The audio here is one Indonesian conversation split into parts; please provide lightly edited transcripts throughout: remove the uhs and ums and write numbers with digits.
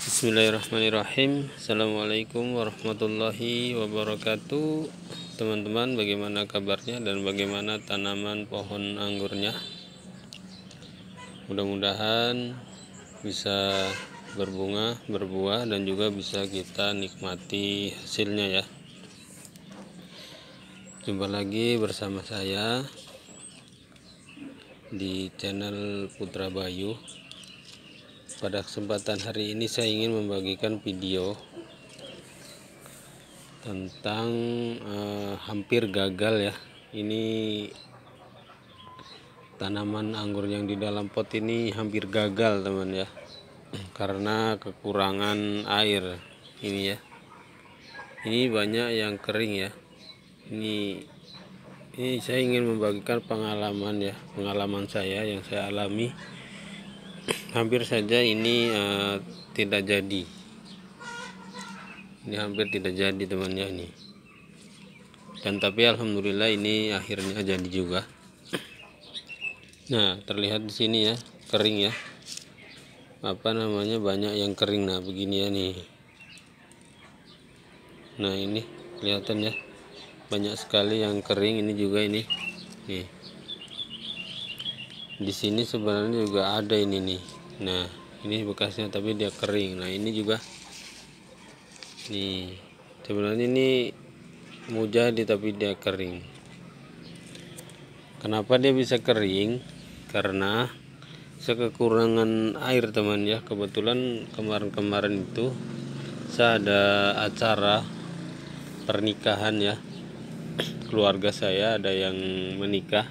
Bismillahirrahmanirrahim. Assalamualaikum warahmatullahi wabarakatuh. Teman-teman, bagaimana kabarnya dan bagaimana tanaman pohon anggurnya? Mudah-mudahan bisa berbunga, berbuah, dan juga bisa kita nikmati hasilnya ya. Jumpa lagi bersama saya di channel Putra Bayu. Pada kesempatan hari ini saya ingin membagikan video tentang hampir gagal ya. Ini tanaman anggur yang di dalam pot ini hampir gagal teman ya, karena kekurangan air ini ya. Ini banyak yang kering ya. Ini saya ingin membagikan pengalaman saya yang saya alami. Hampir saja ini tidak jadi. Ini hampir tidak jadi temannya ini. Dan tapi alhamdulillah ini akhirnya jadi juga. Nah, terlihat di sini ya, kering ya. Banyak yang kering. Nah, begini ya nih. Nah, ini kelihatan ya. Banyak sekali yang kering, ini juga ini. Nih. Di sini sebenarnya juga ada ini nih. Nah, ini bekasnya tapi dia kering. Nah, ini juga nih. Sebenarnya ini mau jadi tapi dia kering. Kenapa dia bisa kering? Karena saya kekurangan air teman ya. Kebetulan kemarin itu saya ada acara pernikahan ya. Keluarga saya ada yang menikah.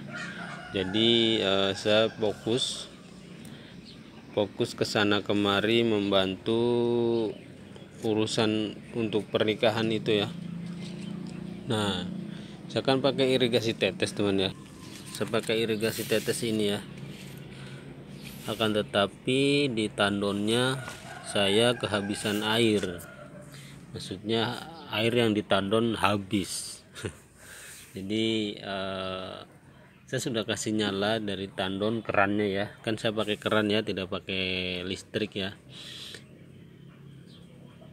Jadi saya fokus ke sana kemari membantu urusan untuk pernikahan itu ya. Nah, saya kan pakai irigasi tetes teman ya. Saya pakai irigasi tetes ini ya. Akan tetapi di tandonnya saya kehabisan air. Maksudnya air yang di tandon habis. Jadi saya sudah kasih nyala dari tandon kerannya ya. Kan saya pakai keran ya, tidak pakai listrik ya.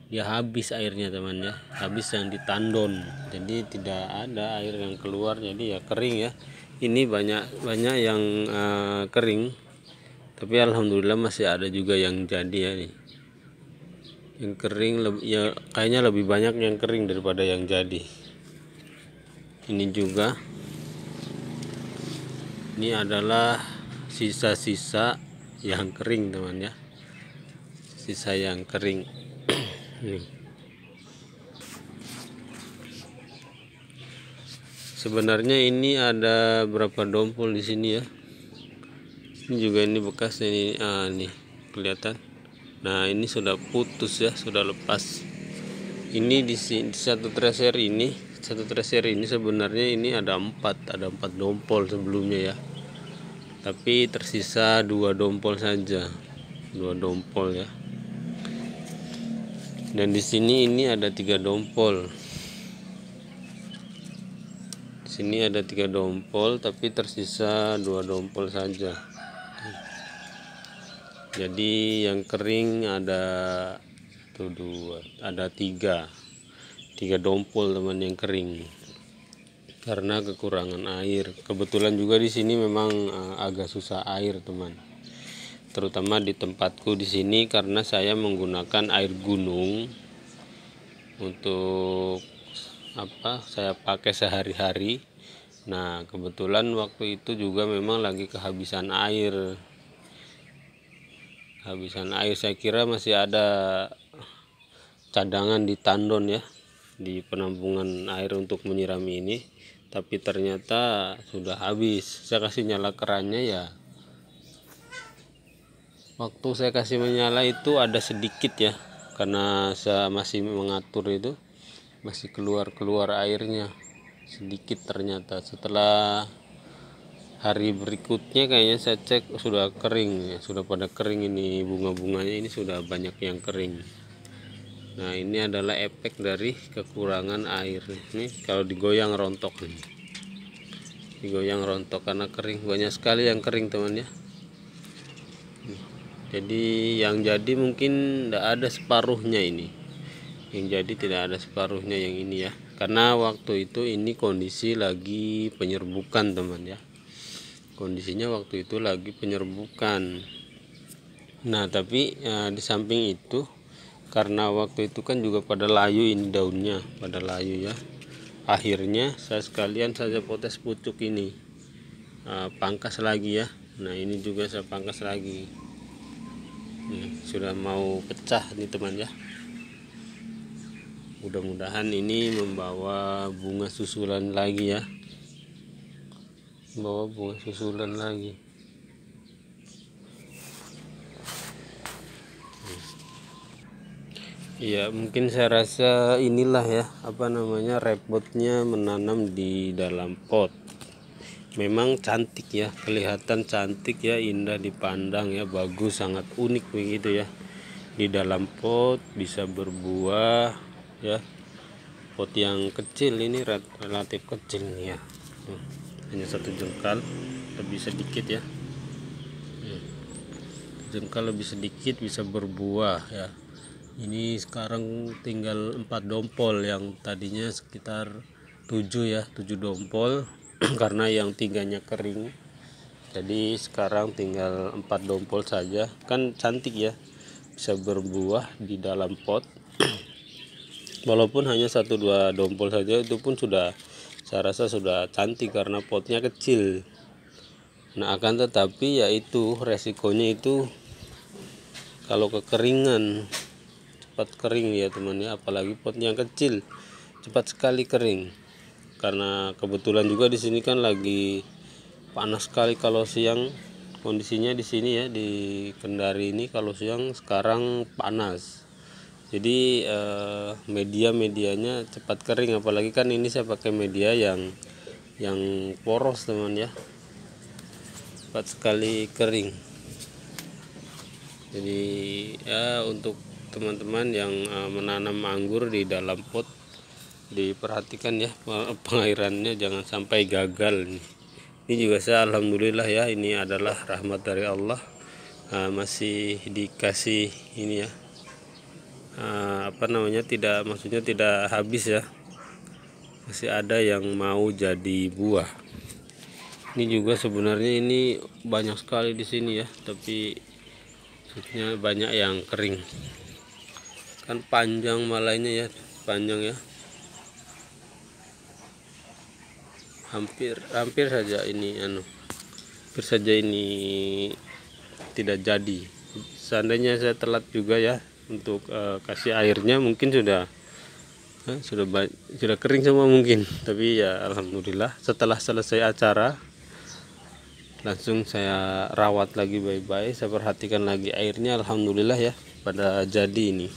Dia habis airnya teman ya, habis yang di tandon. Jadi tidak ada air yang keluar, jadi ya kering ya. Ini banyak yang kering. Tapi alhamdulillah masih ada juga yang jadi ya nih. Yang kering ya, kayaknya lebih banyak yang kering daripada yang jadi. Ini juga. Ini adalah sisa-sisa yang kering teman ya. Sisa yang kering. Nih. Sebenarnya ini ada berapa dompol di sini ya. Ini juga ini bekasnya ini. Nih kelihatan. Nah, ini sudah putus ya, sudah lepas. Ini di satu tracer ini sebenarnya ini ada 4 dompol sebelumnya ya. Tapi tersisa 2 dompol saja. 2 dompol ya. Dan di sini ini ada 3 dompol. Di sini ada 3 dompol tapi tersisa 2 dompol saja. Jadi yang kering ada tuh 2, ada 3 dompol teman yang kering karena kekurangan air. Kebetulan juga di sini memang agak susah air teman, terutama di tempatku di sini karena saya menggunakan air gunung untuk saya pakai sehari-hari. Nah, kebetulan waktu itu juga memang lagi kehabisan air. Saya kira masih ada cadangan di tandon ya, di penampungan air untuk menyirami ini, tapi ternyata sudah habis. Saya kasih nyala kerannya ya, waktu saya kasih menyala itu ada sedikit ya, karena saya masih mengatur itu masih keluar airnya sedikit. Ternyata setelah hari berikutnya kayaknya saya cek sudah kering ya, sudah pada kering ini bunga-bunganya, ini sudah banyak yang kering. Nah, ini adalah efek dari kekurangan air. Ini kalau digoyang rontok nih. Digoyang rontok karena kering. Banyak sekali yang kering teman ya. Jadi yang jadi mungkin tidak ada separuhnya ini, yang jadi tidak ada separuhnya yang ini ya, karena waktu itu ini kondisi lagi penyerbukan teman ya, kondisinya waktu itu lagi penyerbukan. Nah tapi di samping itu, karena waktu itu kan juga pada layu ini daunnya, pada layu ya, akhirnya saya sekalian saja potes pucuk ini, pangkas lagi ya. Nah ini juga saya pangkas lagi. Sudah mau pecah nih teman ya. Mudah-mudahan ini membawa bunga susulan lagi ya, membawa bunga susulan lagi. Ya mungkin saya rasa inilah ya, apa namanya, repotnya menanam di dalam pot. Memang cantik ya, kelihatan cantik ya, indah dipandang ya, bagus, sangat unik begitu ya. Di dalam pot bisa berbuah ya. Pot yang kecil ini relatif kecil nih ya, hanya 1 jengkal lebih sedikit ya, jengkal lebih sedikit bisa berbuah ya. Ini sekarang tinggal 4 dompol, yang tadinya sekitar 7 ya, 7 dompol karena yang 3-nya kering. Jadi sekarang tinggal 4 dompol saja, kan cantik ya, bisa berbuah di dalam pot. Walaupun hanya 1-2 dompol saja, itu pun sudah, saya rasa sudah cantik karena potnya kecil. Nah akan tetapi yaitu resikonya itu kalau kekeringan, cepat kering ya teman ya, apalagi potnya yang kecil cepat sekali kering. Karena kebetulan juga di sini kan lagi panas sekali kalau siang, kondisinya di sini ya, di Kendari ini kalau siang sekarang panas. Jadi medianya cepat kering, apalagi kan ini saya pakai media yang poros teman ya, cepat sekali kering. Jadi ya untuk teman-teman yang menanam anggur di dalam pot, diperhatikan ya pengairannya, jangan sampai gagal. Ini juga saya alhamdulillah ya, ini adalah rahmat dari Allah, masih dikasih ini ya, apa namanya, maksudnya tidak habis ya, masih ada yang mau jadi buah. Ini juga sebenarnya ini banyak sekali di sini ya, tapi maksudnya banyak yang kering. Kan panjang malainya ya, panjang ya, hampir saja ini hampir saja ini tidak jadi. Seandainya saya telat juga ya untuk kasih airnya, mungkin sudah kering semua mungkin. Tapi ya alhamdulillah setelah selesai acara langsung saya rawat lagi baik-baik, saya perhatikan lagi airnya, alhamdulillah ya pada jadi ini,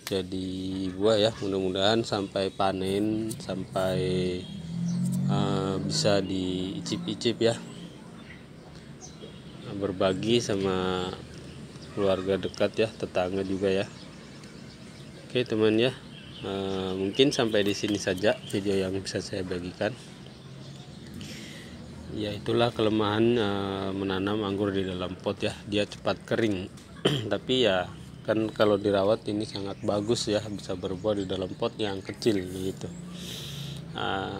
jadi buah ya. Mudah-mudahan sampai panen, sampai bisa diicip-icip ya, berbagi sama keluarga dekat ya, tetangga juga ya. Oke teman ya, mungkin sampai di sini saja video yang bisa saya bagikan. Ya itulah kelemahan menanam anggur di dalam pot ya, dia cepat kering. Tapi ya kan kalau dirawat ini sangat bagus ya, bisa berbuah di dalam pot yang kecil gitu.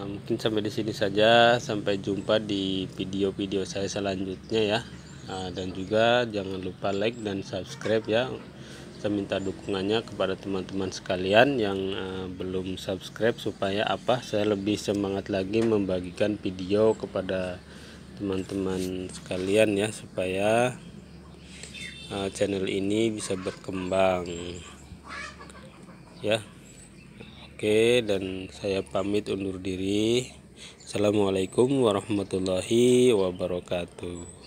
Mungkin sampai di sini saja, sampai jumpa di video-video saya selanjutnya ya. Dan juga jangan lupa like dan subscribe ya. Saya minta dukungannya kepada teman-teman sekalian yang belum subscribe, supaya saya lebih semangat lagi membagikan video kepada teman-teman sekalian ya, supaya channel ini bisa berkembang ya. Oke, dan saya pamit undur diri. Assalamualaikum warahmatullahi wabarakatuh.